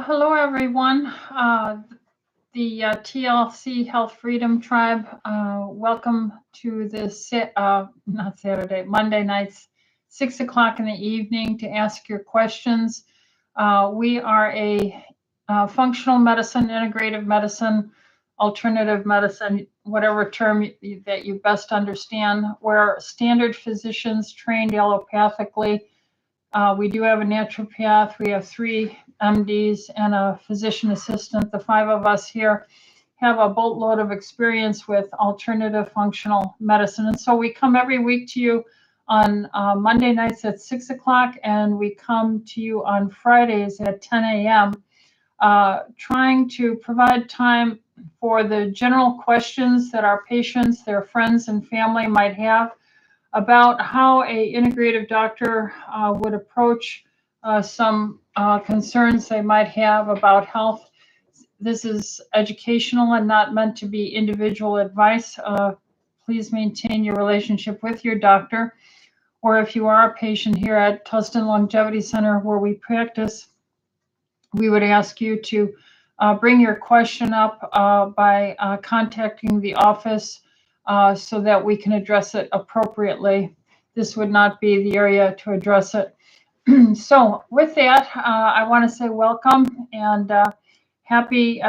Hello, everyone. The TLC Health Freedom Tribe. Welcome to this, not Saturday, Monday nights, 6 o'clock in the evening to ask your questions. We are a functional medicine, integrative medicine, alternative medicine, whatever term that you best understand. We're standard physicians trained allopathically. We do have a naturopath. We have 3 MDs and a physician assistant. The 5 of us here have a boatload of experience with alternative functional medicine. And so we come every week to you on Monday nights at 6 o'clock, and we come to you on Fridays at 10 a.m., trying to provide time for the general questions that our patients, their friends, and family might have about how a integrative doctor would approach some concerns they might have about health. This is educational and not meant to be individual advice. Please maintain your relationship with your doctor, or if you are a patient here at Tustin Longevity Center where we practice, we would ask you to bring your question up by contacting the office so that we can address it appropriately. This would not be the area to address it. So with that, I want to say welcome and happy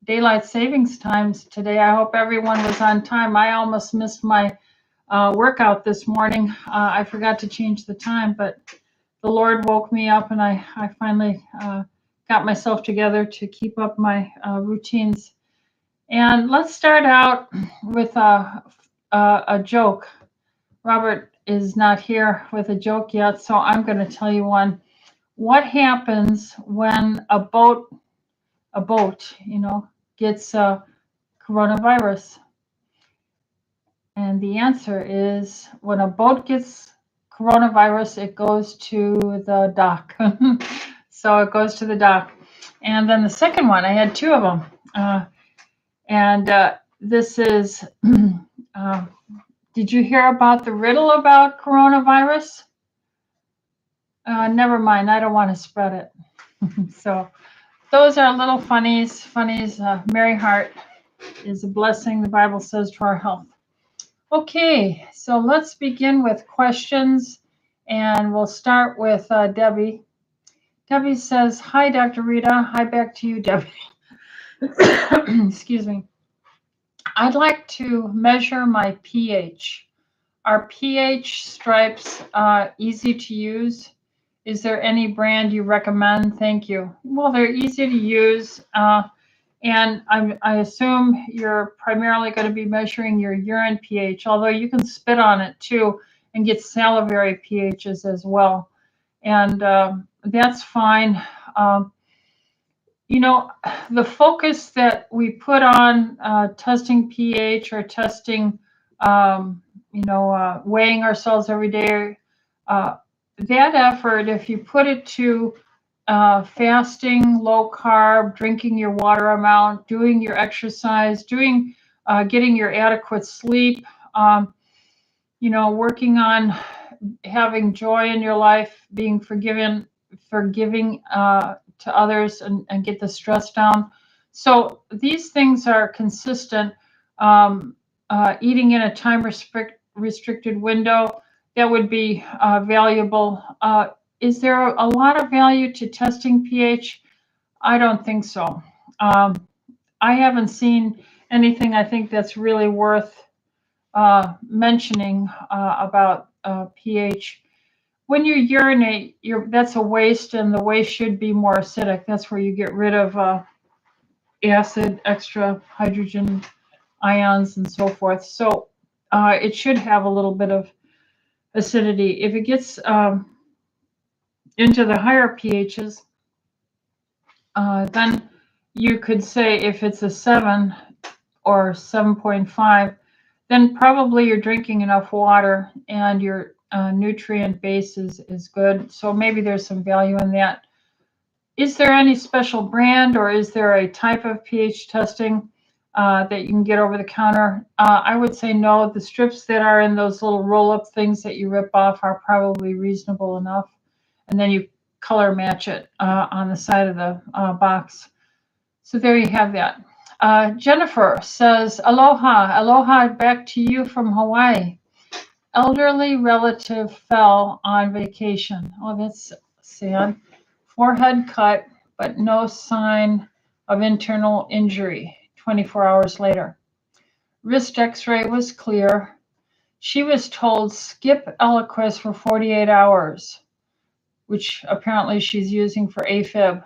daylight savings times today. I hope everyone was on time. I almost missed my workout this morning. I forgot to change the time, but the Lord woke me up and I finally got myself together to keep up my routines. And let's start out with a joke. Robert is not here with a joke yet, so I'm going to tell you one. What happens when a boat, gets coronavirus? And the answer is when a boat gets coronavirus, it goes to the dock. So it goes to the dock. And then the second one, I had 2 of them. This is, did you hear about the riddle about coronavirus? Never mind, I don't want to spread it. So those are little funnies. Merry heart is a blessing, the Bible says, to our health. Okay, so let's begin with questions, and we'll start with Debbie. Debbie says, hi, Dr. Rita. Hi, back to you, Debbie. Excuse me. I'd like to measure my pH. Are pH stripes easy to use? Is there any brand you recommend? Thank you. Well, they're easy to use, and I assume you're primarily going to be measuring your urine pH, although you can spit on it too and get salivary pHs as well. And that's fine. The focus that we put on testing pH or testing, weighing ourselves every day, that effort, if you put it to fasting, low carb, drinking your water amount, doing your exercise, getting your adequate sleep, working on having joy in your life, being forgiving to others and get the stress down. So these things are consistent. Eating in a time restricted window, that would be valuable. Is there a lot of value to testing pH? I don't think so. I haven't seen anything I think that's really worth mentioning about pH. When you urinate, that's a waste, and the waste should be more acidic. That's where you get rid of acid, extra hydrogen ions, and so forth. So it should have a little bit of acidity. If it gets into the higher pHs, then you could say if it's a 7 or 7.5, then probably you're drinking enough water and your nutrient base is good. So maybe there's some value in that. Is there any special brand, or is there a type of pH testing that you can get over the counter? I would say no. The strips that are in those little roll-up things that you rip off are probably reasonable enough. And then you color match it on the side of the box. So there you have that. Jennifer says, aloha, aloha back to you from Hawaii. Elderly relative fell on vacation. Oh, that's sad. Forehead cut, but no sign of internal injury 24 hours later. Wrist x-ray was clear. She was told skip Eliquis for 48 hours, which apparently she's using for AFib.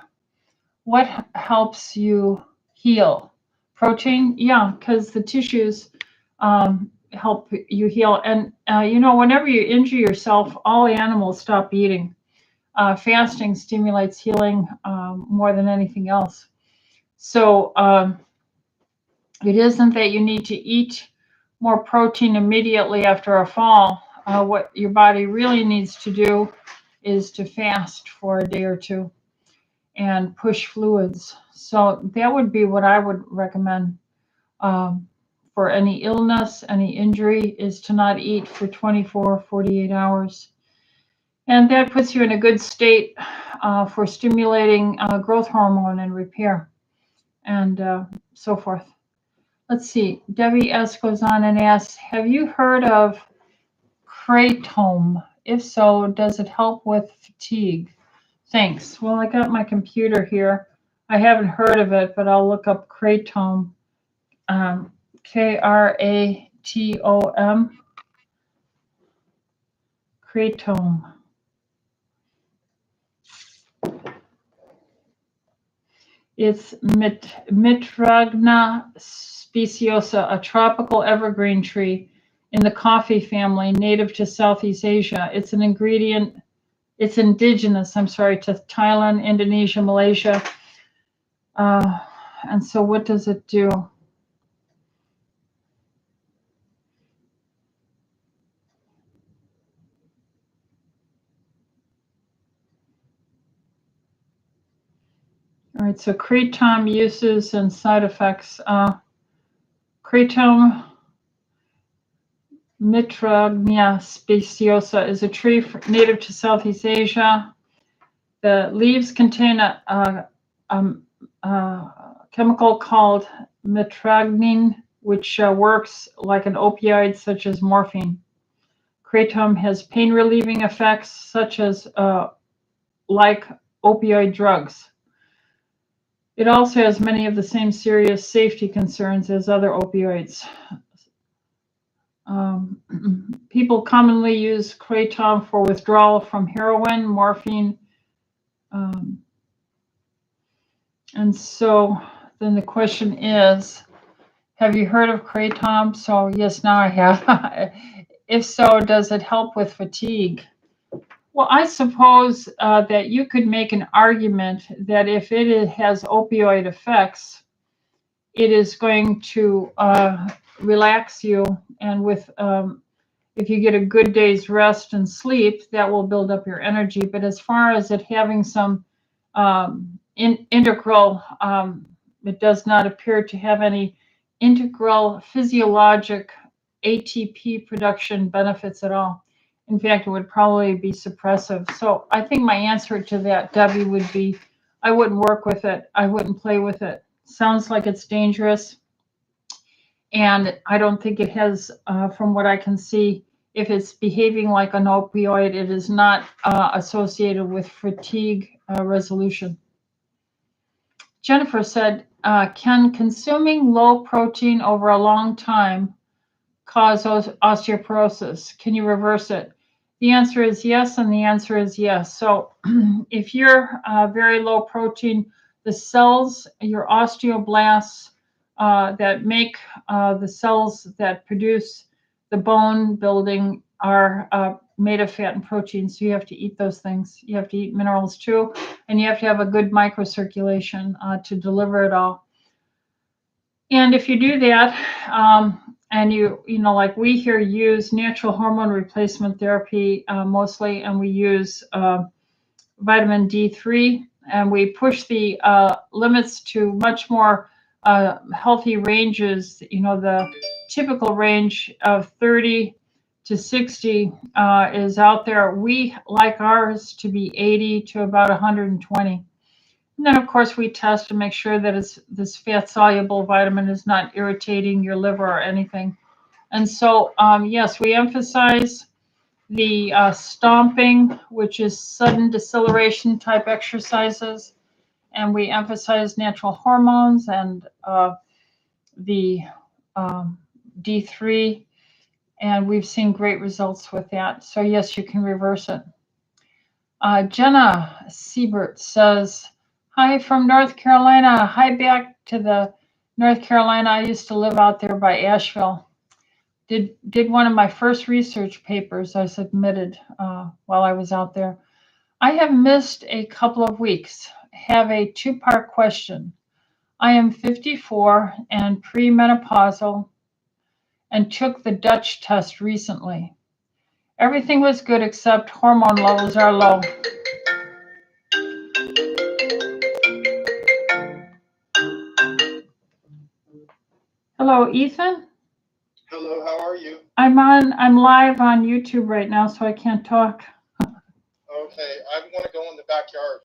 What helps you heal? Protein? Yeah, because the tissues help you heal. And, whenever you injure yourself, all animals stop eating. Fasting stimulates healing more than anything else. So it isn't that you need to eat more protein immediately after a fall. What your body really needs to do is to fast for a day or two and push fluids. So that would be what I would recommend for any illness, any injury, is to not eat for 24, 48 hours. And that puts you in a good state for stimulating growth hormone and repair and so forth. Let's see. Debbie S. goes on and asks, have you heard of Creatine? If so, does it help with fatigue? Thanks. Well, I got my computer here. I haven't heard of it, but I'll look up Creatine. Kratom. Creatine. It's Mitragna speciosa, a tropical evergreen tree in the coffee family, native to Southeast Asia. It's indigenous, to Thailand, Indonesia, Malaysia. And so what does it do? All right, so kratom uses and side effects. Kratom Mitragna speciosa is a tree native to Southeast Asia. The leaves contain a chemical called mitragnin, which works like an opioid such as morphine. Kratom has pain-relieving effects such as like opioid drugs. It also has many of the same serious safety concerns as other opioids. People commonly use kratom for withdrawal from heroin, morphine, and so then the question is, have you heard of kratom? So yes, now I have. If so, does it help with fatigue? Well, I suppose that you could make an argument that if it has opioid effects, it is going to relax you, and with if you get a good day's rest and sleep, that will build up your energy. But as far as it having some integral, it does not appear to have any integral physiologic ATP production benefits at all. In fact, it would probably be suppressive. So I think my answer to that, Debbie, would be I wouldn't work with it. I wouldn't play with it. Sounds like it's dangerous. And I don't think it has, from what I can see, if it's behaving like an opioid, it is not associated with fatigue resolution. Jennifer said, can consuming low protein over a long time cause osteoporosis? Can you reverse it? The answer is yes, and the answer is yes. So if you're very low protein, the cells, your osteoblasts that make the cells that produce the bone building are made of fat and protein. So you have to eat those things. You have to eat minerals too, and you have to have a good microcirculation to deliver it all. And if you do that, and you like we here use natural hormone replacement therapy mostly, and we use vitamin D3, and we push the limits to much more healthy ranges, the typical range of 30 to 60 is out there. We like ours to be 80 to about 120. And then, of course, we test to make sure that this fat-soluble vitamin is not irritating your liver or anything. And so, yes, we emphasize the stomping, which is sudden deceleration type exercises. And we emphasize natural hormones and the D3. And we've seen great results with that. So, yes, you can reverse it. Jenna Siebert says, hi from North Carolina. Hi back to the North Carolina. I used to live out there by Asheville. Did one of my first research papers I submitted while I was out there. I have missed a couple of weeks. Have a two-part question. I am 54 and premenopausal and took the Dutch test recently. Everything was good except hormone levels are low. Hello, Ethan. Hello, how are you? I'm live on YouTube right now, so I can't talk. Okay, I want to go in the backyard.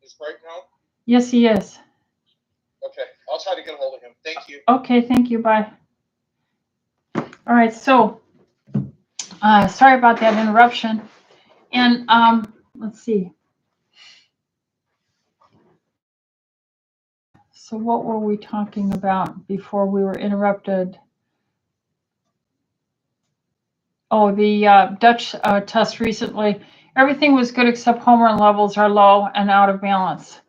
Is Bright now? Yes, he is. Okay, I'll try to get a hold of him. Thank you. Okay, thank you. Bye. All right, so sorry about that interruption. And let's see. So what were we talking about before we were interrupted? Oh, the Dutch test recently. Everything was good except hormone levels are low and out of balance.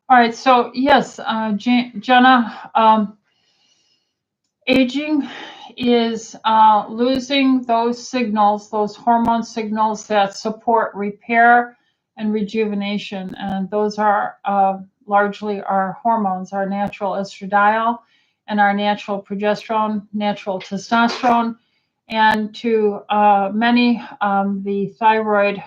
All right, so yes, Jenna, aging is losing those signals, those hormone signals that support repair and rejuvenation. And those are largely our hormones, our natural estradiol and our natural progesterone, natural testosterone, and to many, the thyroid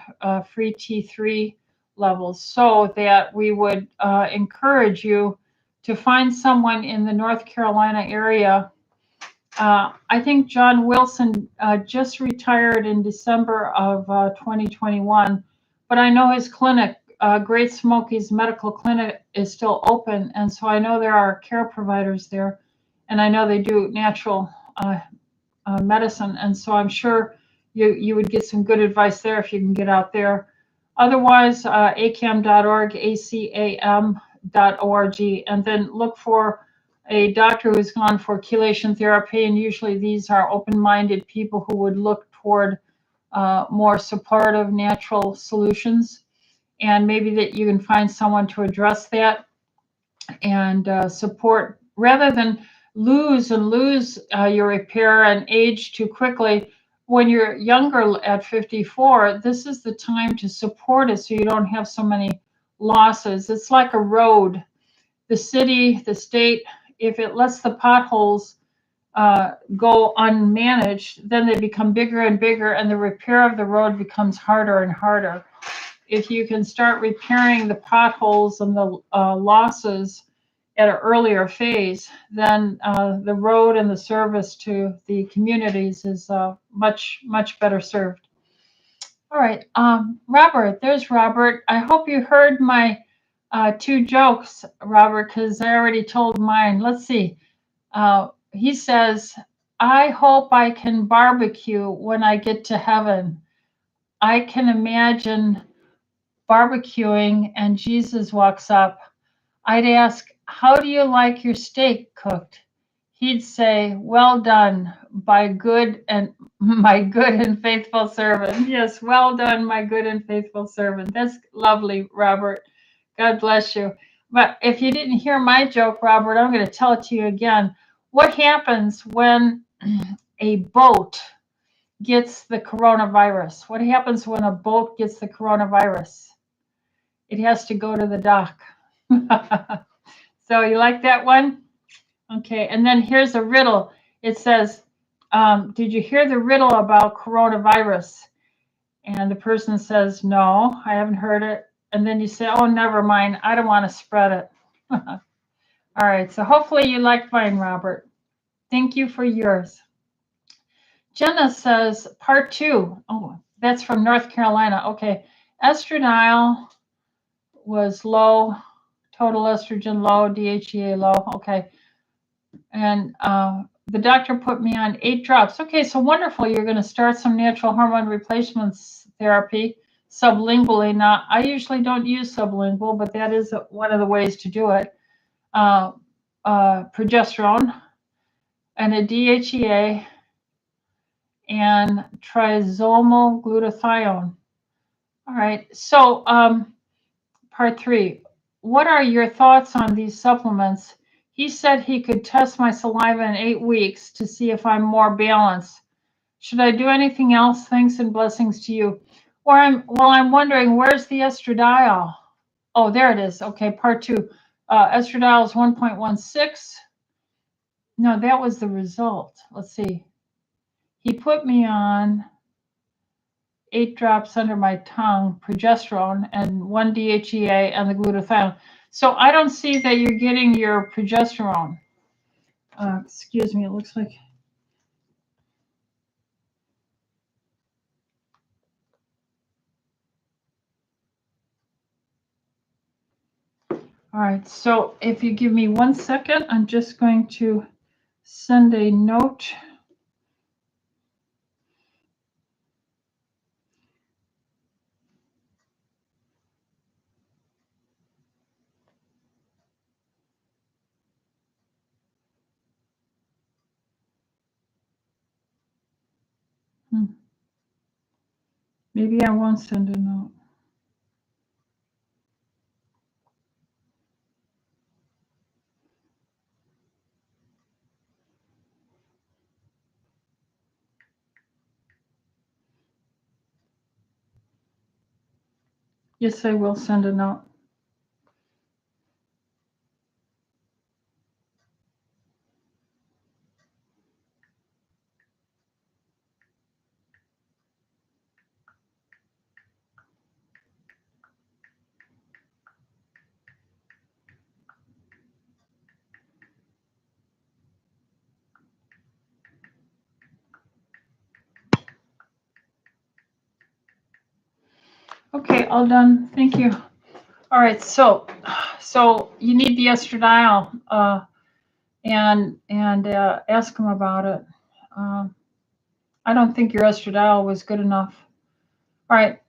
free T3 levels, so that we would encourage you to find someone in the North Carolina area. I think John Wilson just retired in December of 2021, but I know his clinic, Great Smokies Medical Clinic, is still open, and so I know there are care providers there, and I know they do natural medicine, and so I'm sure you would get some good advice there if you can get out there. Otherwise, acam.org, acam.org, and then look for a doctor who's gone for chelation therapy, and usually these are open-minded people who would look toward more supportive natural solutions, and maybe that you can find someone to address that and support rather than lose your repair and age too quickly. When you're younger at 54, this is the time to support it so you don't have so many losses. It's like a road. The city, the state, if it lets the potholes go unmanaged, then they become bigger and bigger, and the repair of the road becomes harder and harder. If you can start repairing the potholes and the losses at an earlier phase, then the road and the service to the communities is much better served. All right, Robert, there's Robert. I hope you heard my two jokes, Robert, because I already told mine. Let's see. He says, I hope I can barbecue when I get to heaven. I can imagine barbecuing and Jesus walks up. I'd ask, how do you like your steak cooked? He'd say, well done, my good and faithful servant. Yes, well done, my good and faithful servant. That's lovely, Robert. God bless you. But if you didn't hear my joke, Robert, I'm going to tell it to you again. What happens when a boat gets the coronavirus? What happens when a boat gets the coronavirus? It has to go to the dock. So you like that one? Okay, and then here's a riddle. It says, did you hear the riddle about coronavirus? And the person says, no, I haven't heard it. And then you say, oh, never mind. I don't want to spread it. All right, so hopefully you liked mine, Robert. Thank you for yours. Jenna says, part 2. Oh, that's from North Carolina. Okay. Estradiol was low, total estrogen low, DHEA low. Okay. And the doctor put me on 8 drops. Okay, so wonderful. You're going to start some natural hormone replacements therapy sublingually. Now, I usually don't use sublingual, but that is one of the ways to do it. Progesterone and a DHEA and trisomal glutathione. All right, so part 3. What are your thoughts on these supplements? He said he could test my saliva in 8 weeks to see if I'm more balanced. Should I do anything else? Thanks and blessings to you. Or I'm wondering, where's the estradiol? Oh, there it is. Okay, part 2. Estradiol is 1.16. No, that was the result. Let's see. He put me on 8 drops under my tongue, progesterone, and 1 DHEA and the glutathione. So I don't see that you're getting your progesterone. Excuse me, it looks like. All right, so if you give me 1 second, I'm just going to send a note. Maybe I won't send a note. Yes, I will send a note. Okay, all done. Thank you. All right, so you need the estradiol, and ask him about it. I don't think your estradiol was good enough. All right,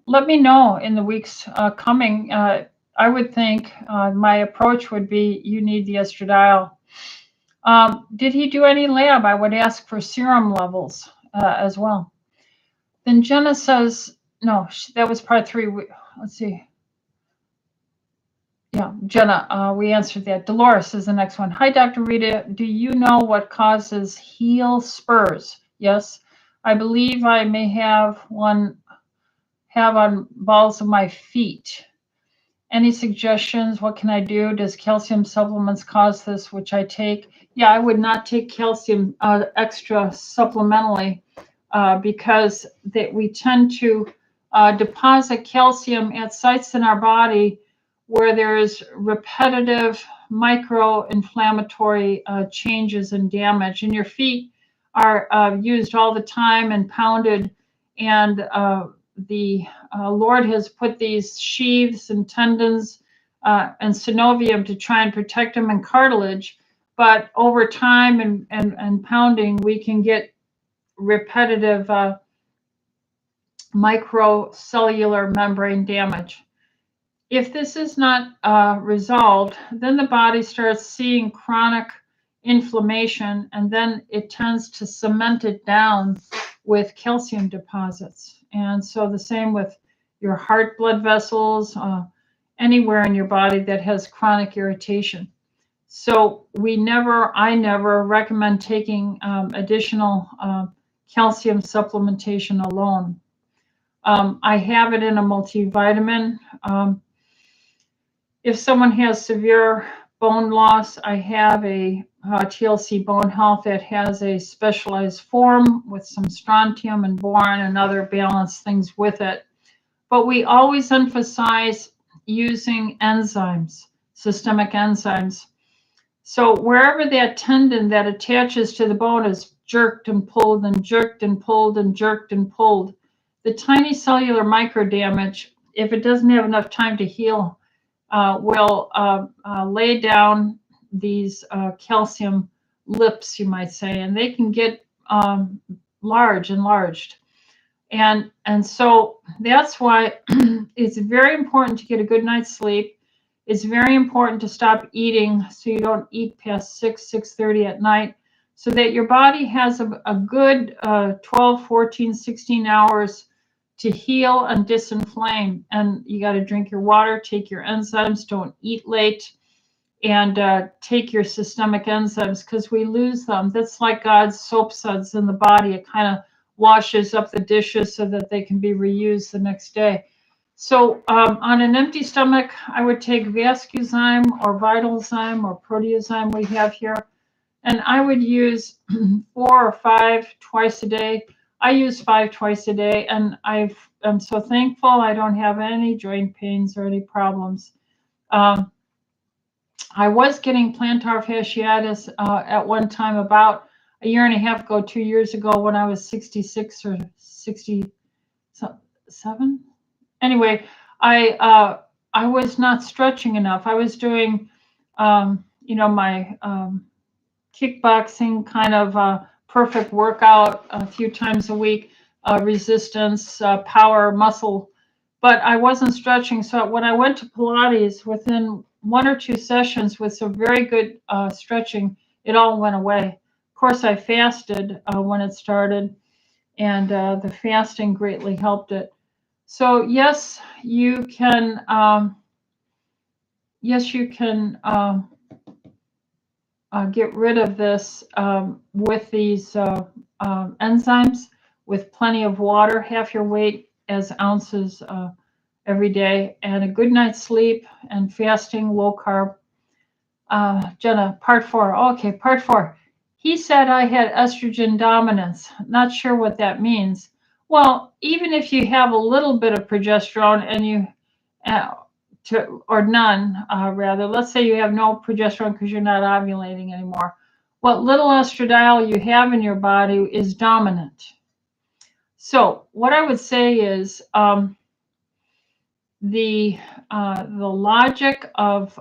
let me know in the weeks coming. I would think my approach would be you need the estradiol. Did he do any lab? I would ask for serum levels as well. Then Jenna says, no, that was part 3. Let's see. Yeah, Jenna, we answered that. Dolores is the next one. Hi, Dr. Rita. Do you know what causes heel spurs? Yes, I believe I may have on balls of my feet. Any suggestions? What can I do? Does calcium supplements cause this, which I take? Yeah, I would not take calcium extra supplementally because we tend to deposit calcium at sites in our body where there's repetitive micro-inflammatory changes and damage. And your feet are used all the time and pounded, and the Lord has put these sheaths and tendons and synovium to try and protect them, and cartilage. But over time and pounding, we can get repetitive microcellular membrane damage. If this is not resolved, then the body starts seeing chronic inflammation, and then it tends to cement it down with calcium deposits. And so the same with your heart blood vessels, anywhere in your body that has chronic irritation. So I never recommend taking additional calcium supplementation alone. I have it in a multivitamin. If someone has severe bone loss, I have a TLC Bone Health that has a specialized form with some strontium and boron and other balanced things with it. But we always emphasize using enzymes, systemic enzymes. So wherever that tendon that attaches to the bone is jerked and pulled and jerked and pulled and jerked and pulled. The tiny cellular micro damage, if it doesn't have enough time to heal, will lay down these calcium lips, you might say, and they can get enlarged. And so that's why it's very important to get a good night's sleep. It's very important to stop eating so you don't eat past 6:30 at night, so that your body has a good 12, 14, 16 hours to heal and disinflame. And you got to drink your water, take your enzymes, don't eat late, and take your systemic enzymes, because we lose them. That's like God's soap suds in the body. It kind of washes up the dishes so that they can be reused the next day. So on an empty stomach, I would take Vascuzyme or Vitalzyme or Proteozyme we have here. And I would use 4 or 5 twice a day. I use 5 twice a day, and I'm so thankful I don't have any joint pains or any problems. I was getting plantar fasciitis at one time about a year and a half ago, 2 years ago, when I was 66 or 67. Anyway, I was not stretching enough. I was doing, my kickboxing kind of perfect workout a few times a week, resistance, power, muscle, but I wasn't stretching. So when I went to Pilates, within 1 or 2 sessions with some very good stretching, it all went away. Of course, I fasted when it started, and the fasting greatly helped it. So yes, you can. Get rid of this with these enzymes, with plenty of water, half your weight as ounces every day, and a good night's sleep, and fasting, low carb. Jenna, part 4. Okay, part 4. He said I had estrogen dominance. Not sure what that means. Well, even if you have a little bit of progesterone and you, or none, rather, let's say you have no progesterone because you're not ovulating anymore. What little estradiol you have in your body is dominant. So what I would say is the logic of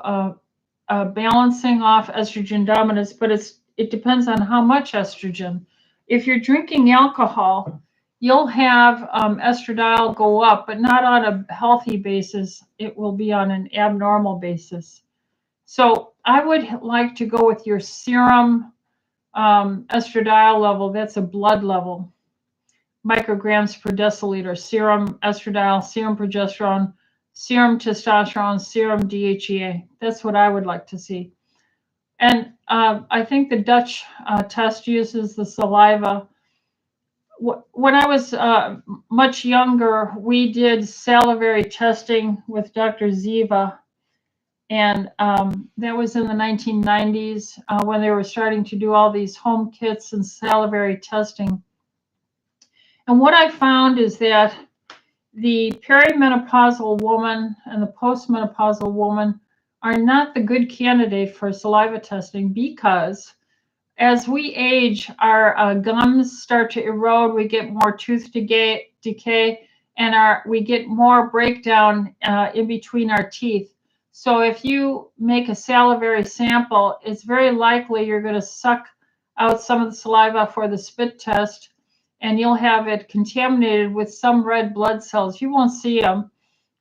balancing off estrogen dominance, but it depends on how much estrogen. If you're drinking alcohol, you'll have estradiol go up, but not on a healthy basis. It will be on an abnormal basis. So I would like to go with your serum estradiol level. That's a blood level, micrograms per deciliter. Serum estradiol, serum progesterone, serum testosterone, serum DHEA. That's what I would like to see. And I think the Dutch test uses the saliva. When I was much younger, we did salivary testing with Dr. Ziva. And that was in the 1990s when they were starting to do all these home kits and salivary testing. And what I found is that the perimenopausal woman and the postmenopausal woman are not the good candidate for saliva testing, because as we age, our gums start to erode, we get more tooth decay, and we get more breakdown in between our teeth. So if you make a salivary sample, it's very likely you're going to suck out some of the saliva for the spit test, and you'll have it contaminated with some red blood cells. You won't see them,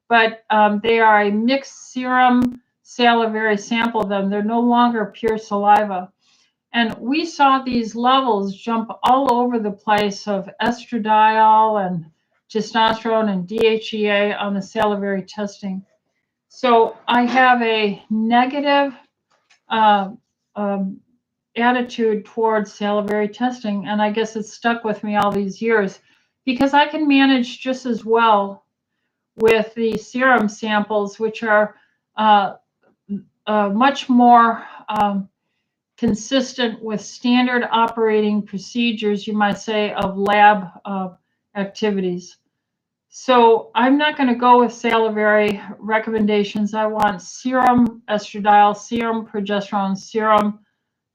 but they are a mixed serum salivary sample of them. They're no longer pure saliva. And we saw these levels jump all over the place of estradiol and testosterone and DHEA on the salivary testing. So I have a negative attitude towards salivary testing, and I guess it's stuck with me all these years, because I can manage just as well with the serum samples, which are much more consistent with standard operating procedures, you might say, of lab activities. So I'm not going to go with salivary recommendations. I want serum estradiol, serum progesterone, serum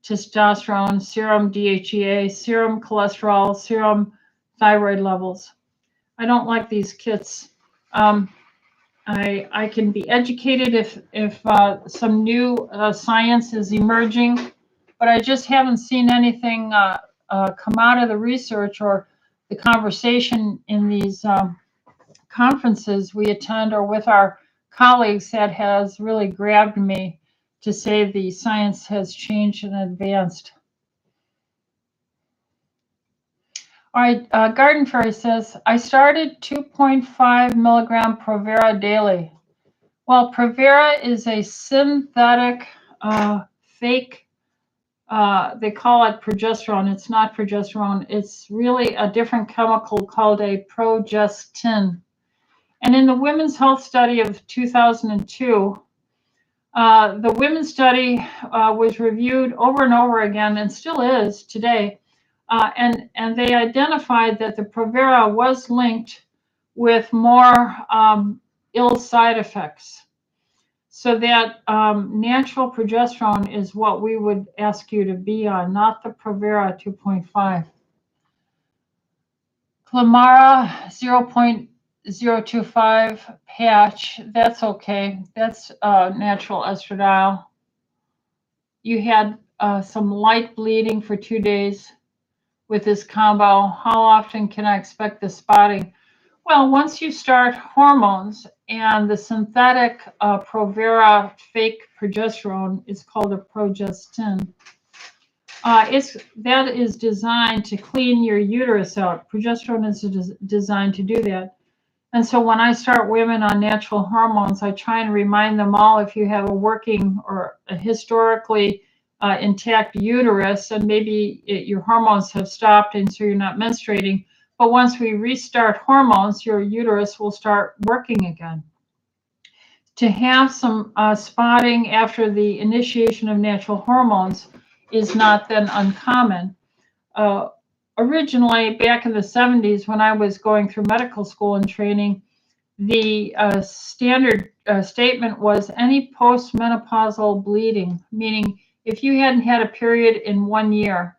testosterone, serum DHEA, serum cholesterol, serum thyroid levels. I don't like these kits. I can be educated if some new science is emerging, but I just haven't seen anything come out of the research or the conversation in these conferences we attend or with our colleagues that has really grabbed me to say the science has changed and advanced. All right, Garden Fairy says, I started 2.5 milligram Provera daily. Well, Provera is a synthetic fake, they call it progesterone. It's not progesterone. It's really a different chemical called a progestin. And in the Women's Health Study of 2002, the women's study was reviewed over and over again and still is today. And they identified that the Provera was linked with more ill side effects. So that natural progesterone is what we would ask you to be on, not the Provera 2.5. Clamara 0.025 patch, that's okay. That's natural estradiol. You had some light bleeding for 2 days with this combo. How often can I expect the spotting? Well, once you start hormones and the synthetic Provera fake progesterone is called a progestin. That is designed to clean your uterus out. Progesterone is designed to do that. And so when I start women on natural hormones, I try and remind them all, if you have a working or a historically intact uterus, and maybe your hormones have stopped and so you're not menstruating, but once we restart hormones, your uterus will start working again. To have some spotting after the initiation of natural hormones is not then uncommon. Originally, back in the 70s, when I was going through medical school and training, the standard statement was any postmenopausal bleeding, meaning if you hadn't had a period in 1 year,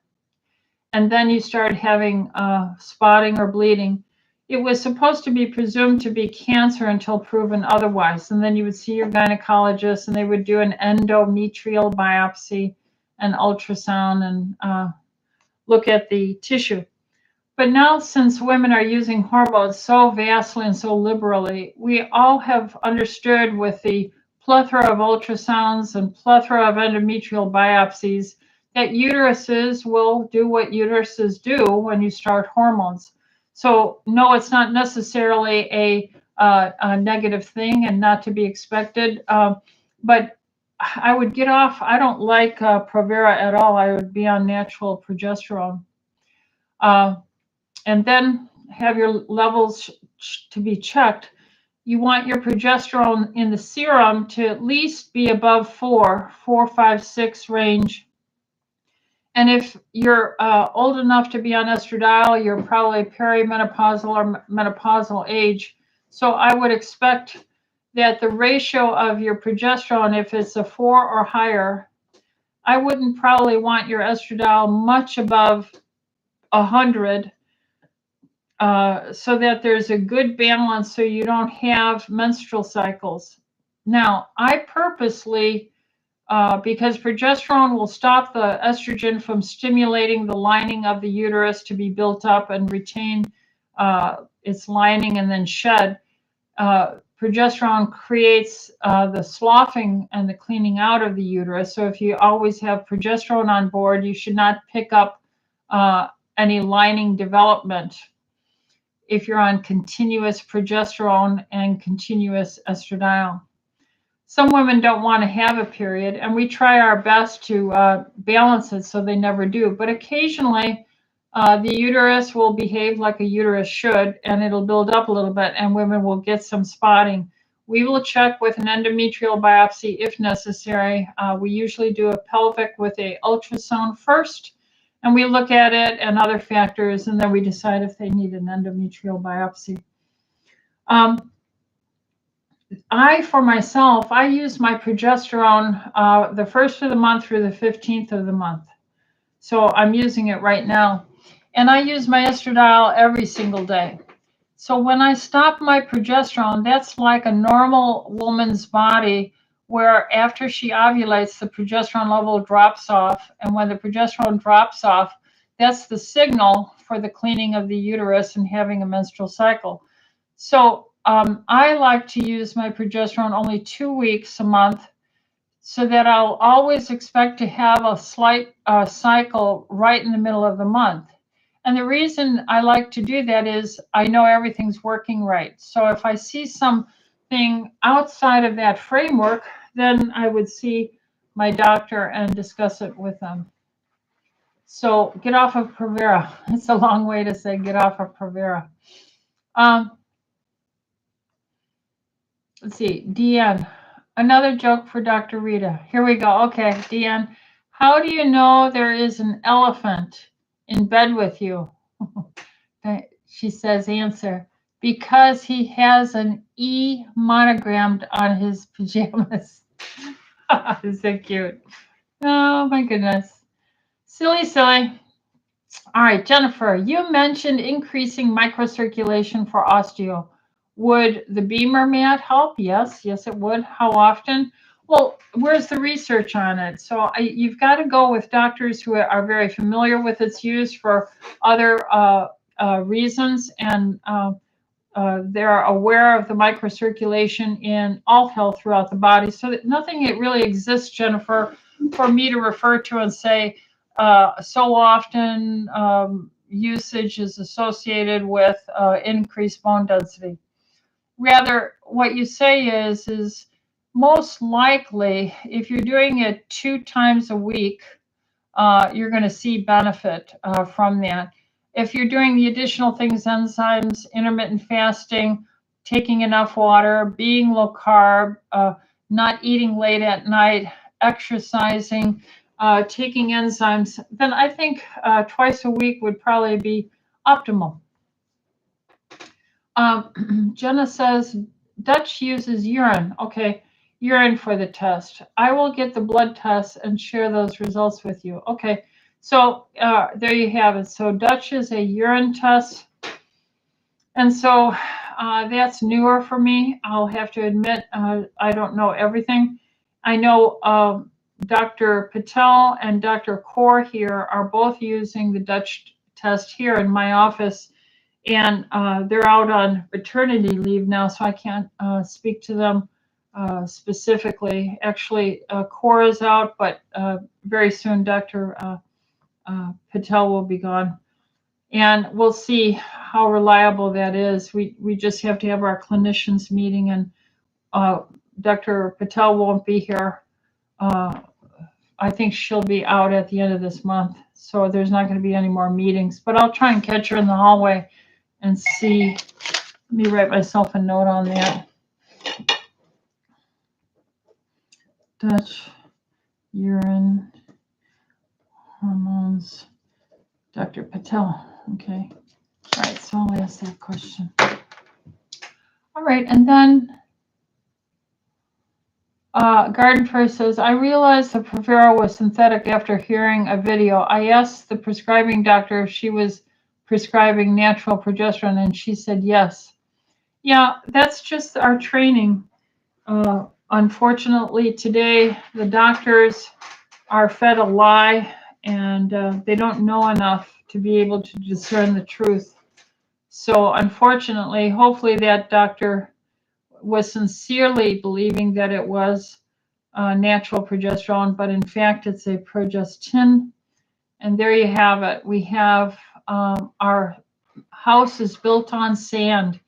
and then you started having spotting or bleeding, it was supposed to be presumed to be cancer until proven otherwise. And then you would see your gynecologist and they would do an endometrial biopsy and ultrasound and look at the tissue. But now, since women are using hormones so vastly and so liberally, we all have understood with the plethora of ultrasounds and plethora of endometrial biopsies that uteruses will do what uteruses do when you start hormones. So no, it's not necessarily a negative thing and not to be expected. But I would get off. I don't like Provera at all. I would be on natural progesterone. And then have your levels to be checked. You want your progesterone in the serum to at least be above 4, 5, 6 range. And if you're old enough to be on estradiol, you're probably perimenopausal or menopausal age. So I would expect that the ratio of your progesterone, if it's a 4 or higher, I wouldn't probably want your estradiol much above 100, so that there's a good balance so you don't have menstrual cycles. Now, I purposely, because progesterone will stop the estrogen from stimulating the lining of the uterus to be built up and retain its lining and then shed. Progesterone creates the sloughing and the cleaning out of the uterus. So if you always have progesterone on board, you should not pick up any lining development if you're on continuous progesterone and continuous estradiol. Some women don't want to have a period, and we try our best to balance it so they never do. But occasionally, the uterus will behave like a uterus should, and it'll build up a little bit, and women will get some spotting. We will check with an endometrial biopsy if necessary. We usually do a pelvic with an ultrasound first, and we look at it and other factors, and then we decide if they need an endometrial biopsy. For myself, I use my progesterone the 1st of the month through the 15th of the month. So I'm using it right now. And I use my estradiol every single day. So when I stop my progesterone, that's like a normal woman's body where after she ovulates, the progesterone level drops off. And when the progesterone drops off, that's the signal for the cleaning of the uterus and having a menstrual cycle. So I like to use my progesterone only 2 weeks a month so that I'll always expect to have a slight cycle right in the middle of the month. And the reason I like to do that is I know everything's working right. So if I see something outside of that framework, then I would see my doctor and discuss it with them. So get off of Provera. It's a long way to say get off of Provera. Let's see, Deanne. Another joke for Dr. Rita. Here we go. Okay, Deanne. How do you know there is an elephant in bed with you? She says, answer, because he has an E monogrammed on his pajamas. Is that cute? Oh, my goodness. Silly, silly. All right, Jennifer, you mentioned increasing microcirculation for osteo. Would the Beamer mat help? Yes, it would. How often? Well, where's the research on it? So you've got to go with doctors who are very familiar with its use for other reasons, and they're aware of the microcirculation in all health throughout the body. So that nothing really exists, Jennifer, for me to refer to and say so often usage is associated with increased bone density. Rather, what you say is most likely, if you're doing it 2 times a week, you're going to see benefit from that. If you're doing the additional things, enzymes, intermittent fasting, taking enough water, being low carb, not eating late at night, exercising, taking enzymes, then I think twice a week would probably be optimal. Jenna says, Dutch uses urine. Okay, urine for the test. I will get the blood test and share those results with you. Okay, so there you have it. So Dutch is a urine test. And so that's newer for me. I'll have to admit, I don't know everything. I know Dr. Patel and Dr. Kaur here are both using the Dutch test here in my office. And they're out on maternity leave now, so I can't speak to them specifically. Actually, Kaur is out, but very soon Dr. Patel will be gone. And we'll see how reliable that is. We just have to have our clinicians meeting, and Dr. Patel won't be here. I think she'll be out at the end of this month, so there's not going to be any more meetings. But I'll try and catch her in the hallway and see. Let me write myself a note on that. Dutch urine hormones, Dr. Patel. Okay. All right, so I'll ask that question. All right, and then Garden Fairy says, I realized the Provera was synthetic after hearing a video. I asked the prescribing doctor if she was prescribing natural progesterone, and she said yes. Yeah, that's just our training. Unfortunately, today, the doctors are fed a lie, and they don't know enough to be able to discern the truth. So unfortunately, hopefully that doctor was sincerely believing that it was natural progesterone, but in fact, it's a progestin. And there you have it. We have our house is built on sand.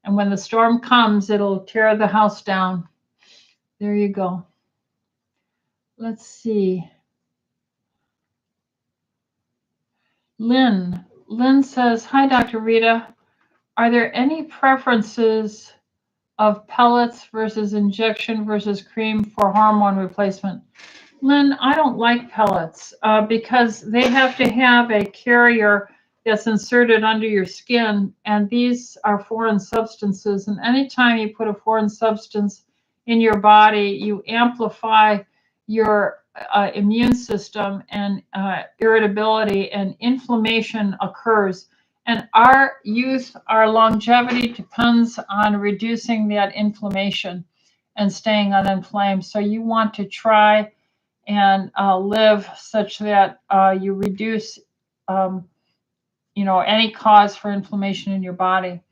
And when the storm comes, it'll tear the house down. There you go. Let's see. Lynn says, hi, Dr. Rita. Are there any preferences of pellets versus injection versus cream for hormone replacement? Lynn, I don't like pellets because they have to have a carrier that's inserted under your skin, and these are foreign substances. And anytime you put a foreign substance in your body, you amplify your immune system, and irritability and inflammation occurs. And our youth, our longevity depends on reducing that inflammation and staying uninflamed. So you want to try and live such that you reduce, any cause for inflammation in your body.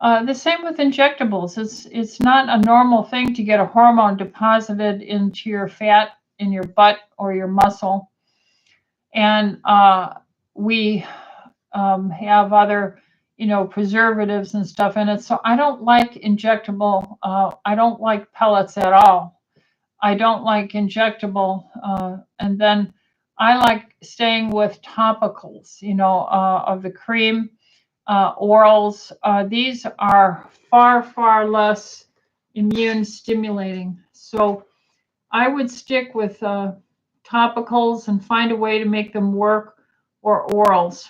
The same with injectables. It's not a normal thing to get a hormone deposited into your fat in your butt or your muscle. And we have other, preservatives and stuff in it. So I don't like injectable. I don't like pellets at all. I don't like injectable. And then I like staying with topicals, of the cream. Orals, these are far, far less immune stimulating. So I would stick with topicals and find a way to make them work, or orals.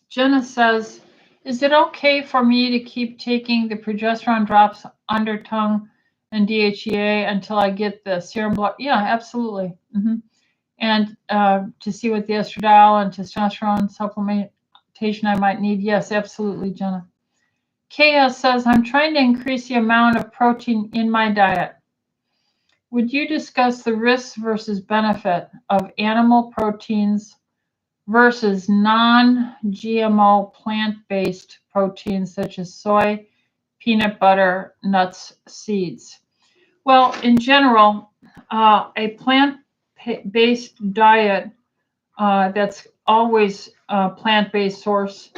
Jenna says, is it okay for me to keep taking the progesterone drops under tongue and DHEA until I get the serum blood? Yeah, absolutely. And to see what the estradiol and testosterone supplementation I might need. Yes, absolutely, Jenna. KS says, I'm trying to increase the amount of protein in my diet. Would you discuss the risks versus benefit of animal proteins versus non-GMO plant-based proteins such as soy, peanut butter, nuts, seeds? Well, in general, a plant-based diet that's always a plant-based source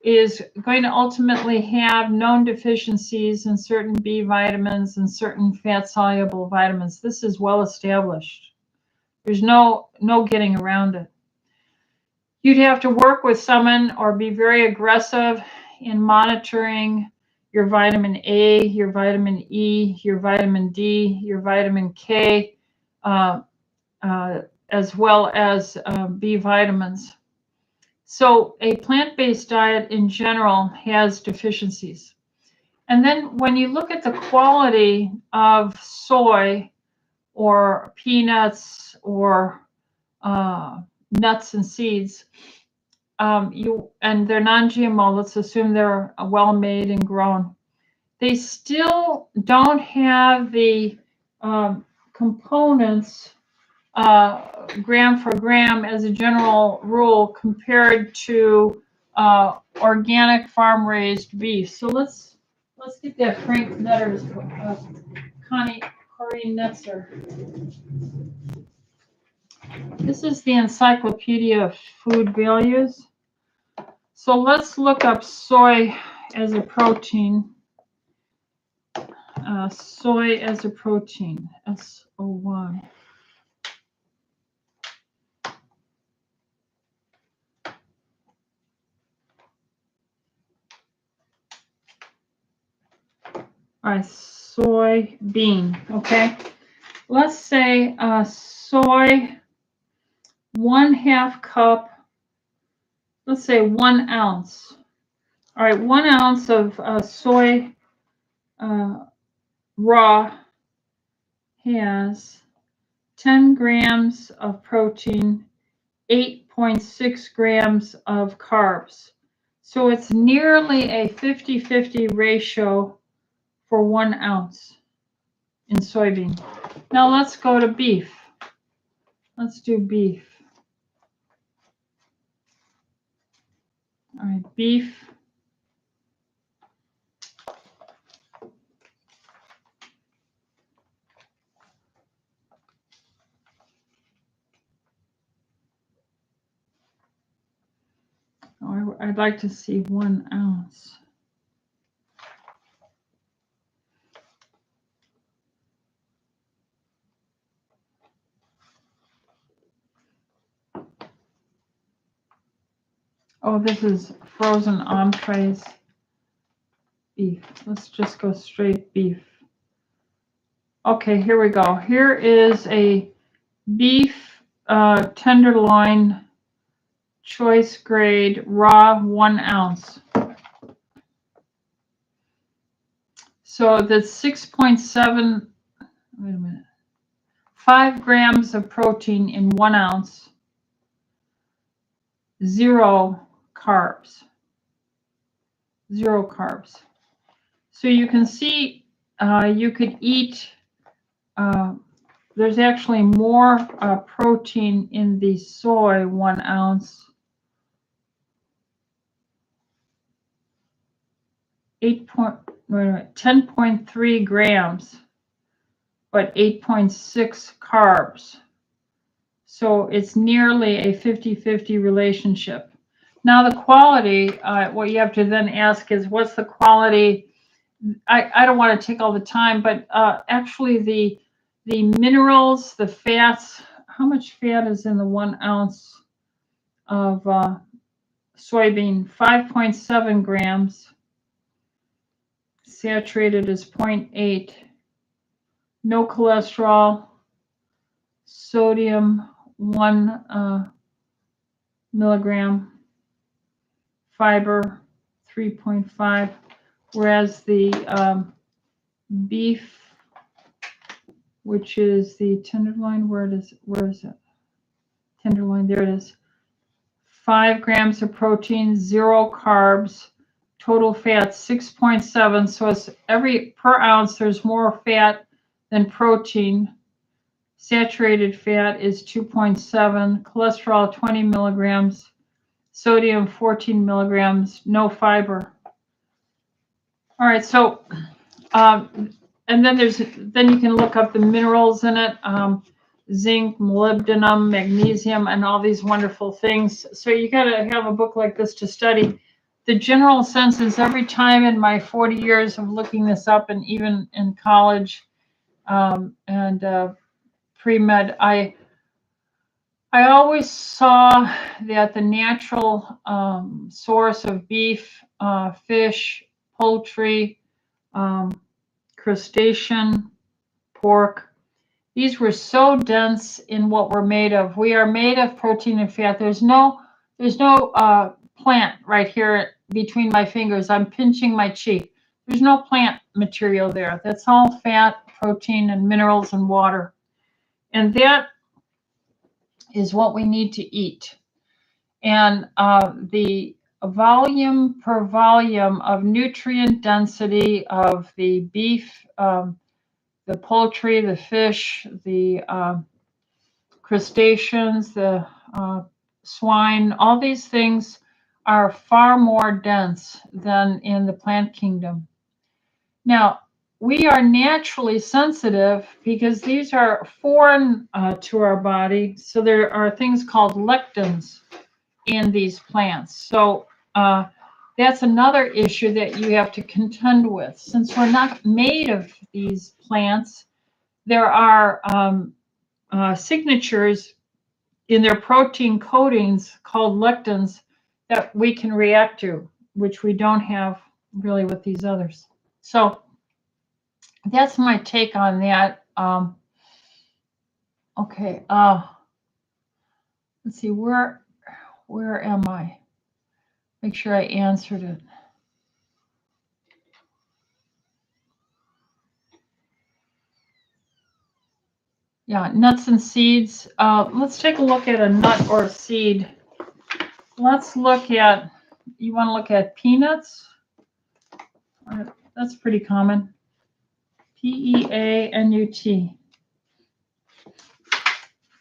is going to ultimately have known deficiencies in certain B vitamins and certain fat-soluble vitamins. This is well established. There's no getting around it. You'd have to work with someone or be very aggressive in monitoring your vitamin A, your vitamin E, your vitamin D, your vitamin K, as well as B vitamins. So a plant-based diet in general has deficiencies. And then when you look at the quality of soy or peanuts or nuts and seeds, and they're non-GMO, let's assume they're well made and grown, they still don't have the components gram for gram as a general rule compared to organic farm raised beef. So let's get that Frank Netter's Corrine Netzer. This is the Encyclopedia of Food Values. So let's look up soy as a protein. Soy as a protein, SO1. All right, soybean, okay? Let's say soy, 1/2 cup, let's say 1 ounce. All right, 1 ounce of soy raw has 10 grams of protein, 8.6 grams of carbs. So it's nearly a 50-50 ratio for 1 ounce in soybean. Now let's go to beef. Let's do beef. All right, beef. Oh, I'd like to see 1 ounce. Oh, this is frozen entrees beef. Let's just go straight beef. Okay, here we go. Here is a beef tenderloin choice grade raw 1 ounce. So that's 6.7, wait a minute, 5 grams of protein in 1 ounce, 0 carbs. 0 carbs. So you can see you could eat, there's actually more protein in the soy, 1 ounce. 10.3 grams, but 8.6 carbs. So it's nearly a 50-50 relationship. Now the quality, what you have to then ask is, what's the quality? I don't want to take all the time, but actually the minerals, the fats, how much fat is in the 1 ounce of soybean? 5.7 grams. Saturated is 0.8. No cholesterol. Sodium 1 milligram. Fiber 3.5. Whereas the beef, which is the tenderloin, where is it? Tenderloin, there it is. 5 grams of protein, 0 carbs, total fat 6.7. So it's per ounce there's more fat than protein. Saturated fat is 2.7. Cholesterol 20 milligrams. Sodium 14 milligrams. No fiber. All right, so and then you can look up the minerals in it, zinc, molybdenum, magnesium, and all these wonderful things. So you got to have a book like this to study. The general sense is, every time in my 40 years of looking this up, and even in college and pre-med, I always saw that the natural source of beef, fish, poultry, crustacean, pork, these were so dense in what we're made of. We are made of protein and fat. There's no plant right here between my fingers. I'm pinching my cheek. There's no plant material there. That's all fat, protein, and minerals and water. And that is what we need to eat. And the volume per volume of nutrient density of the beef, the poultry, the fish, the crustaceans, the swine, all these things are far more dense than in the plant kingdom. Now, we are naturally sensitive because these are foreign to our body. So there are things called lectins in these plants. So that's another issue that you have to contend with. Since we're not made of these plants, there are signatures in their protein coatings called lectins that we can react to, which we don't have really with these others. So that's my take on that. Okay. Let's see, where am I? Make sure I answered it. Yeah, nuts and seeds. Let's take a look at a nut or a seed. Let's look at, you want to look at peanuts? That's pretty common. Peanut.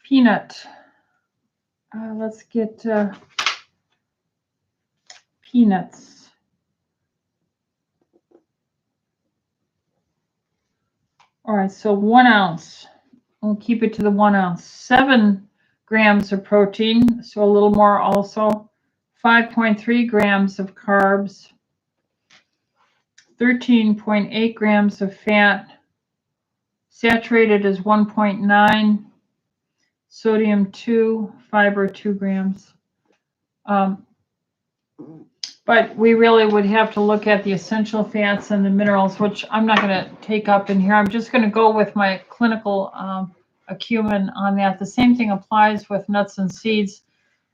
Peanut. Let's get peanuts. All right, so 1 ounce. We'll keep it to the 1 ounce. 7 grams of protein, so a little more also. 5.3 grams of carbs. 13.8 grams of fat. Saturated is 1.9. Sodium 2. Fiber 2 grams. But we really would have to look at the essential fats and the minerals, which I'm not going to take up in here. I'm just going to go with my clinical acumen on that. The same thing applies with nuts and seeds.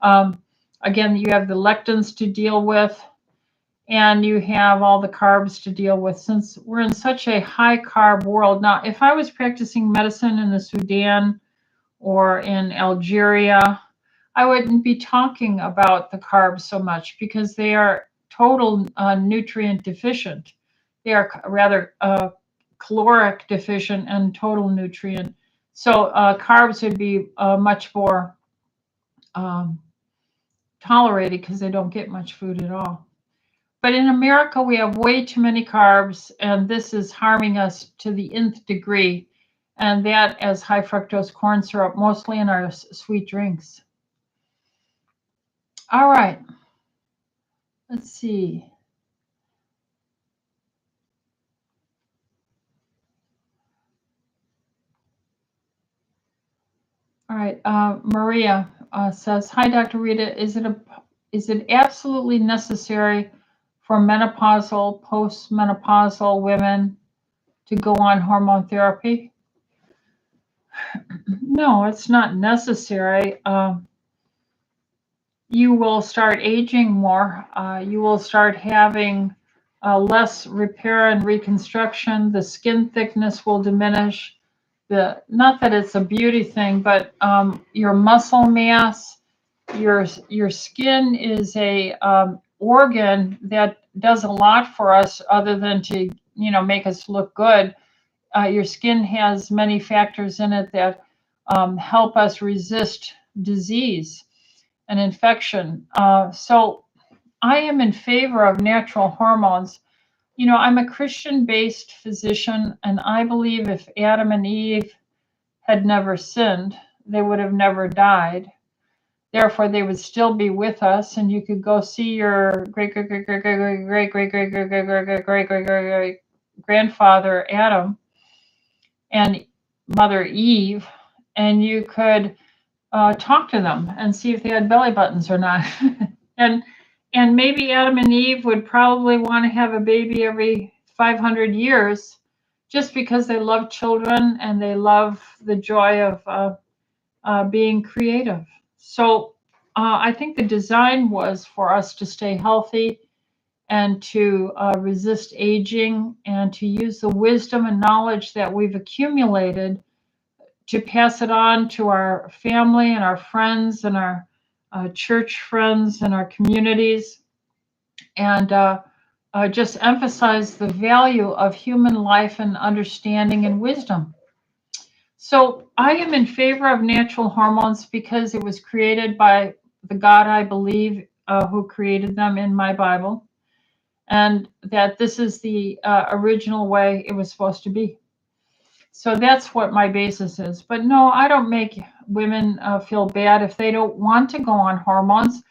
Again, you have the lectins to deal with. and you have all the carbs to deal with since we're in such a high carb world. Now, if I was practicing medicine in the Sudan or in Algeria, I wouldn't be talking about the carbs so much because they are total nutrient deficient. They are rather caloric deficient and total nutrient. So carbs would be much more tolerated because they don't get much food at all. But in America, we have way too many carbs, and this is harming us to the nth degree. And that as high fructose corn syrup, mostly in our sweet drinks. All right. Let's see. All right. Maria says, "Hi, Dr. Rita. Is it absolutely necessary for menopausal, postmenopausal women to go on hormone therapy?" No, it's not necessary. You will start aging more. You will start having less repair and reconstruction. The skin thickness will diminish. Not that it's a beauty thing, but your muscle mass, your skin is a organ that does a lot for us other than to make us look good. Your skin has many factors in it that help us resist disease and infection. So I am in favor of natural hormones. I'm a Christian-based physician, and I believe if Adam and Eve had never sinned, they would have never died. Therefore, they would still be with us, and you could go see your great grandfather Adam and Mother Eve, and you could talk to them and see if they had belly buttons or not. and maybe Adam and Eve would probably want to have a baby every 500 years just because they love children and they love the joy of being creative. So I think the design was for us to stay healthy and to resist aging and to use the wisdom and knowledge that we've accumulated to pass it on to our family and our friends and our church friends and our communities, and just emphasize the value of human life and understanding and wisdom. So I am in favor of natural hormones because it was created by the God I believe who created them in my Bible, and that this is the original way it was supposed to be. So that's what my basis is. But no, I don't make women feel bad if they don't want to go on hormones.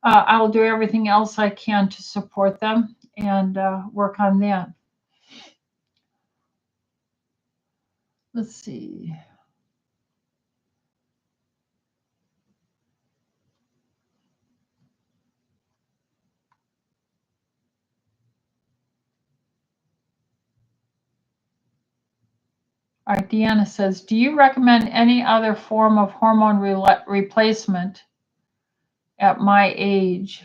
I'll do everything else I can to support them and work on that. Let's see. All right, Deanna says, "Do you recommend any other form of hormone replacement at my age?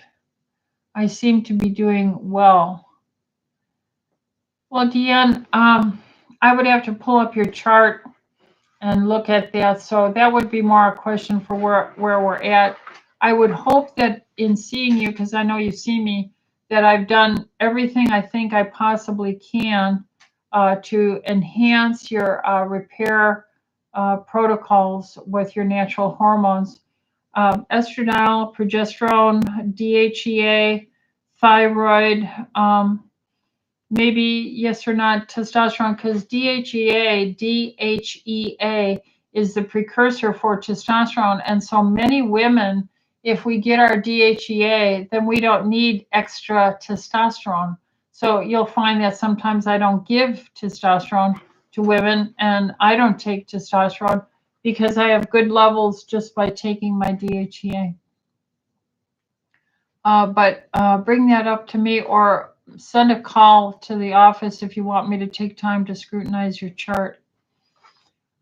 I seem to be doing well." Well, Deanne, I would have to pull up your chart and look at that. So that would be more a question for where we're at. I would hope that in seeing you, because I know you see me, that I've done everything I think I possibly can to enhance your repair protocols with your natural hormones. Estradiol, progesterone, DHEA, thyroid, maybe yes or not testosterone, because DHEA is the precursor for testosterone. And so many women, if we get our DHEA, then we don't need extra testosterone. So you'll find that sometimes I don't give testosterone to women, and I don't take testosterone because I have good levels just by taking my DHEA. But bring that up to me or send a call to the office if you want me to take time to scrutinize your chart.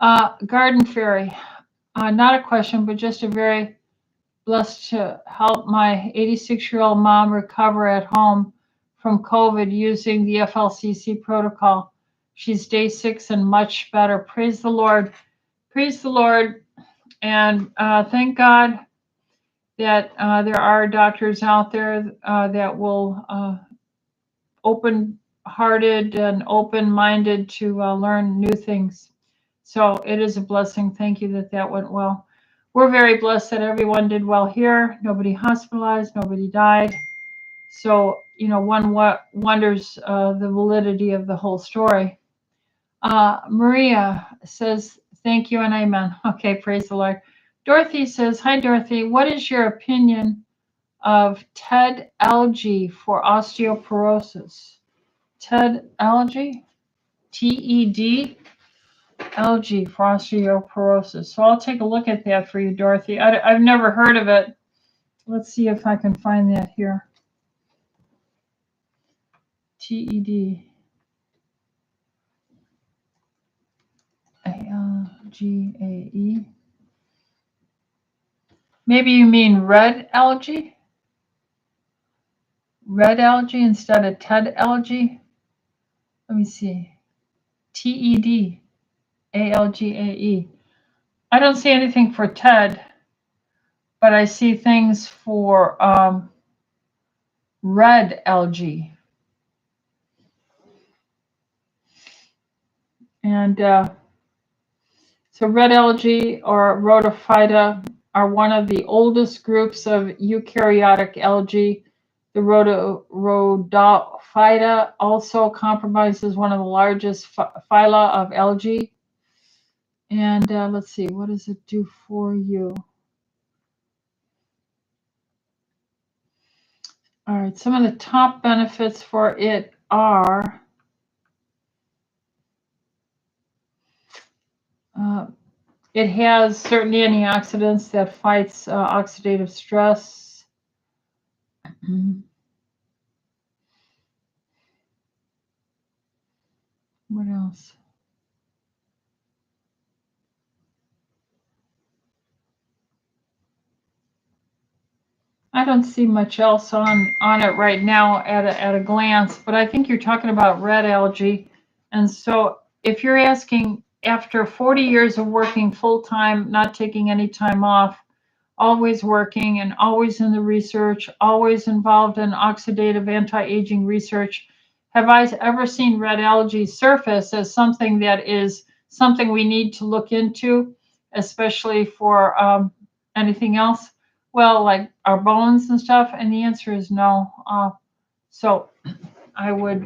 Garden Fairy, not a question, but just a very blessed to help my 86-year-old mom recover at home from COVID using the FLCC protocol. She's day 6 and much better. Praise the Lord. Praise the Lord. And thank God that there are doctors out there that will open-hearted and open-minded to learn new things. So it is a blessing. Thank you that went well. We're very blessed that everyone did well here. Nobody hospitalized, nobody died. So, you know, one wonders the validity of the whole story. Maria says, thank you and amen. Okay, praise the Lord. Dorothy says, hi, Dorothy. What is your opinion of TED algae for osteoporosis? TED algae? TED algae for osteoporosis. So I'll take a look at that for you, Dorothy. I've never heard of it. Let's see if I can find that here. TED. ALGAE. Maybe you mean red algae? Red algae instead of TED algae? Let me see. TED. ALGAE. I don't see anything for TED, but I see things for red algae. And so red algae or rhodophyta are one of the oldest groups of eukaryotic algae. The rhodophyta also comprises one of the largest phyla of algae. And let's see, what does it do for you? All right, some of the top benefits for it are it has certain antioxidants that fights oxidative stress. What else? I don't see much else on it right now at a glance, but I think you're talking about red algae. And so if you're asking, after 40 years of working full-time, not taking any time off, always working and always in the research, always involved in oxidative anti-aging research, have I ever seen red algae surface as something that is something we need to look into, especially for anything else? Well, like our bones and stuff, and the answer is no. So I would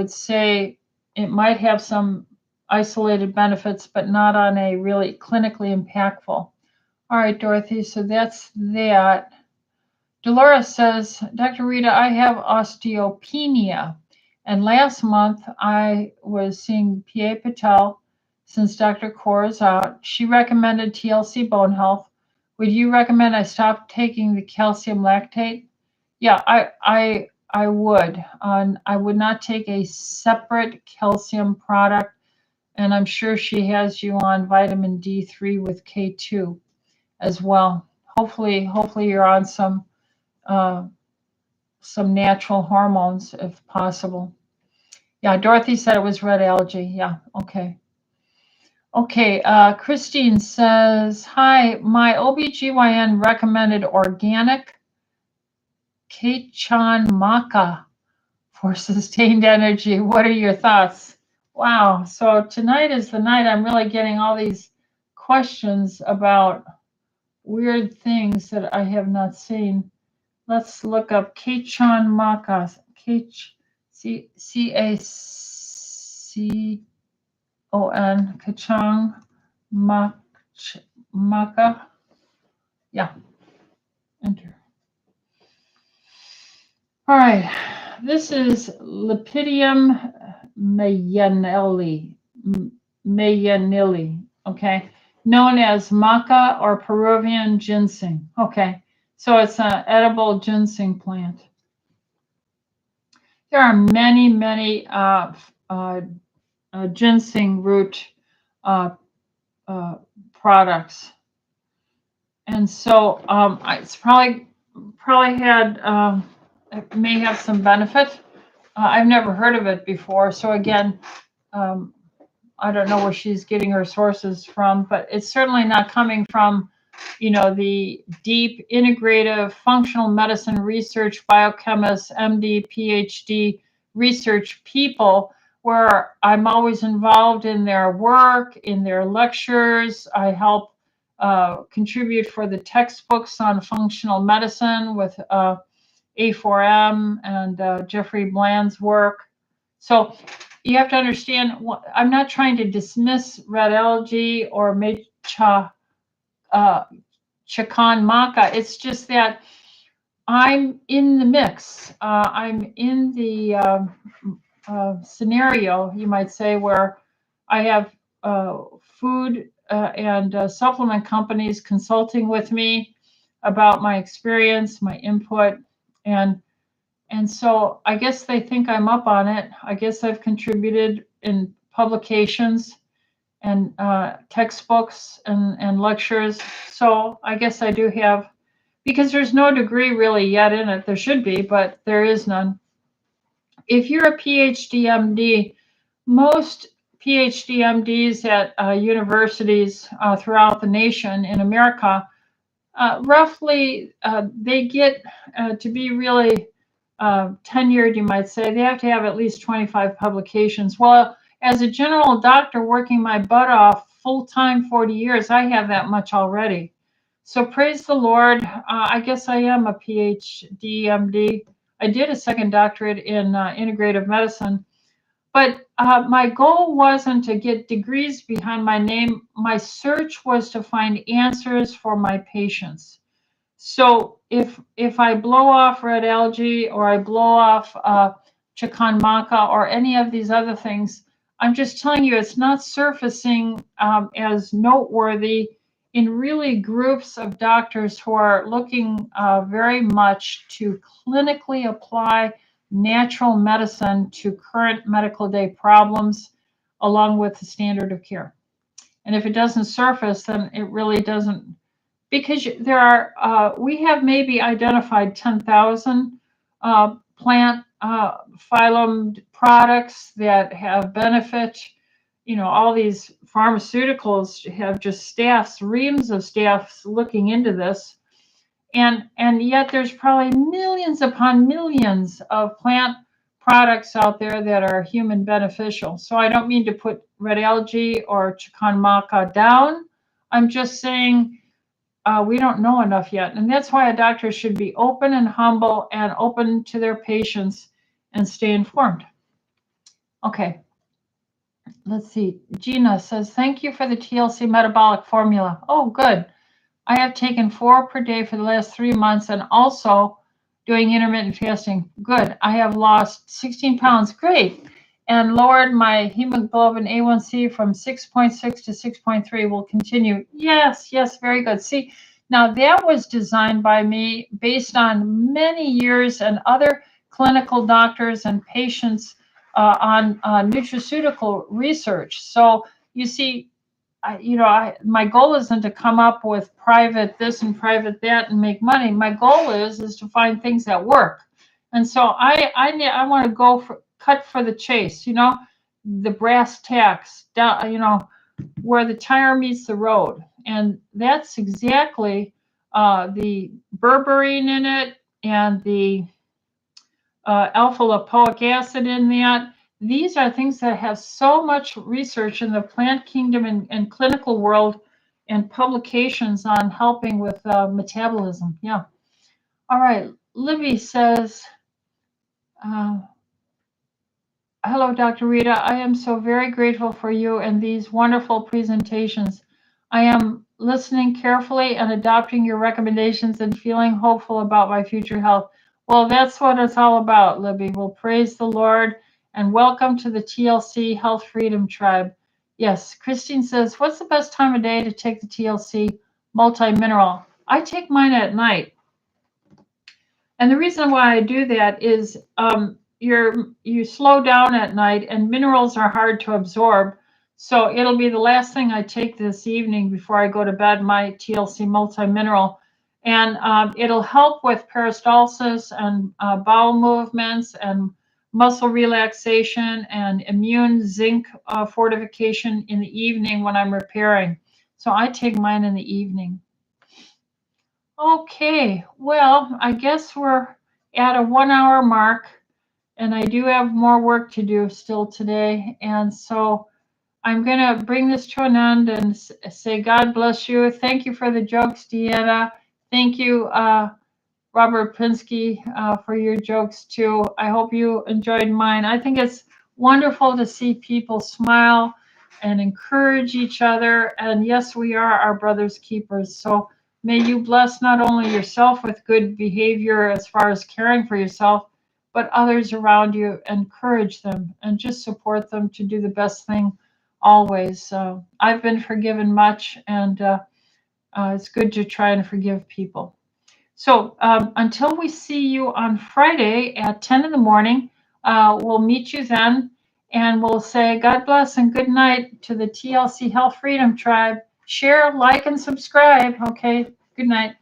say it might have some isolated benefits, but not on a really clinically impactful. All right, Dorothy, so that's that. Dolores says, Dr. Rita, I have osteopenia. And last month I was seeing P.A. Patel since Dr. Kaur is out. She recommended TLC Bone Health. Would you recommend I stop taking the calcium lactate? Yeah, I would. I would not take a separate calcium product. And I'm sure she has you on vitamin D3 with K2 as well. Hopefully you're on some natural hormones if possible. Yeah, Dorothy said it was red algae. Yeah, okay. Okay, Christine says, hi, my OBGYN recommended organic Kachan maca for sustained energy. What are your thoughts? Wow, so tonight is the night I'm really getting all these questions about weird things that I have not seen. Let's look up Kachan maca. C-A-C-O-N. Kachan maca. Yeah. Enter. All right. This is Lepidium mayanili, okay, known as maca or Peruvian ginseng. Okay, so it's an edible ginseng plant. There are many ginseng root products, and so it's probably had it may have some benefit. I've never heard of it before. So again, I don't know where she's getting her sources from, but it's certainly not coming from, the deep integrative functional medicine research biochemists, MD, PhD research people, where I'm always involved in their work, in their lectures. I help contribute for the textbooks on functional medicine with A4M and Jeffrey Bland's work. So you have to understand, I'm not trying to dismiss red algae or Chakan maca. It's just that I'm in the mix. I'm in the scenario, you might say, where I have food and supplement companies consulting with me about my experience, my input, and so I guess they think I'm up on it. I guess I've contributed in publications and textbooks and lectures. So I guess I do have, because there's no degree really yet in it. There should be, but there is none. If you're a PhD MD, most PhD MDs at universities throughout the nation in America, roughly they get to be really tenured, you might say, they have to have at least 25 publications. Well, as a general doctor working my butt off full-time 40 years, I have that much already. So praise the Lord. I guess I am a PhD MD. I did a second doctorate in integrative medicine. But my goal wasn't to get degrees behind my name. My search was to find answers for my patients. So if I blow off red algae or I blow off Chakan maca or any of these other things, I'm just telling you it's not surfacing as noteworthy in really groups of doctors who are looking very much to clinically apply natural medicine to current medical day problems along with the standard of care. And if it doesn't surface, then it really doesn't. Because there are, we have maybe identified 10,000 plant phylum products that have benefit. All these pharmaceuticals have just staffs, reams of staffs looking into this. And yet there's probably millions upon millions of plant products out there that are human beneficial. So I don't mean to put red algae or Chakan maca down. I'm just saying, we don't know enough yet. And that's why a doctor should be open and humble and open to their patients and stay informed. Okay. Let's see. Gina says, thank you for the TLC metabolic formula. Oh, good. I have taken 4 per day for the last 3 months and also doing intermittent fasting. Good. I have lost 16 pounds. Great. And lowered my hemoglobin A1C from 6.6 to 6.3. Will continue. Yes, very good. See, now that was designed by me based on many years and other clinical doctors and patients on nutraceutical research. So you see, my goal isn't to come up with private this and private that and make money. My goal is to find things that work. And so I want to go cut for the chase, the brass tacks, down, where the tire meets the road. And that's exactly the berberine in it and the alpha lipoic acid in that. These are things that have so much research in the plant kingdom and clinical world and publications on helping with metabolism. Yeah. All right. Libby says, hello, Dr. Rita. I am so very grateful for you and these wonderful presentations. I am listening carefully and adopting your recommendations and feeling hopeful about my future health. Well, that's what it's all about, Libby. Well, praise the Lord and welcome to the TLC Health Freedom Tribe. Yes, Christine says, what's the best time of day to take the TLC multi-mineral? I take mine at night. And the reason why I do that is you slow down at night and minerals are hard to absorb. So it'll be the last thing I take this evening before I go to bed, my TLC multi-mineral. And it'll help with peristalsis and bowel movements and muscle relaxation and immune zinc fortification in the evening when I'm repairing. So I take mine in the evening. Okay, well, I guess we're at a 1 hour mark, and I do have more work to do still today. And so I'm going to bring this to an end and say, God bless you. Thank you for the jokes, Deanna. Thank you, Robert Pinsky, for your jokes too. I hope you enjoyed mine. I think it's wonderful to see people smile and encourage each other. And yes, we are our brother's keepers. So may you bless not only yourself with good behavior as far as caring for yourself, but others around you. Encourage them and just support them to do the best thing always. So I've been forgiven much, and it's good to try and forgive people. So until we see you on Friday at 10 in the morning, we'll meet you then, and we'll say God bless and good night to the TLC Health Freedom Tribe. Share, like, and subscribe. Okay, good night.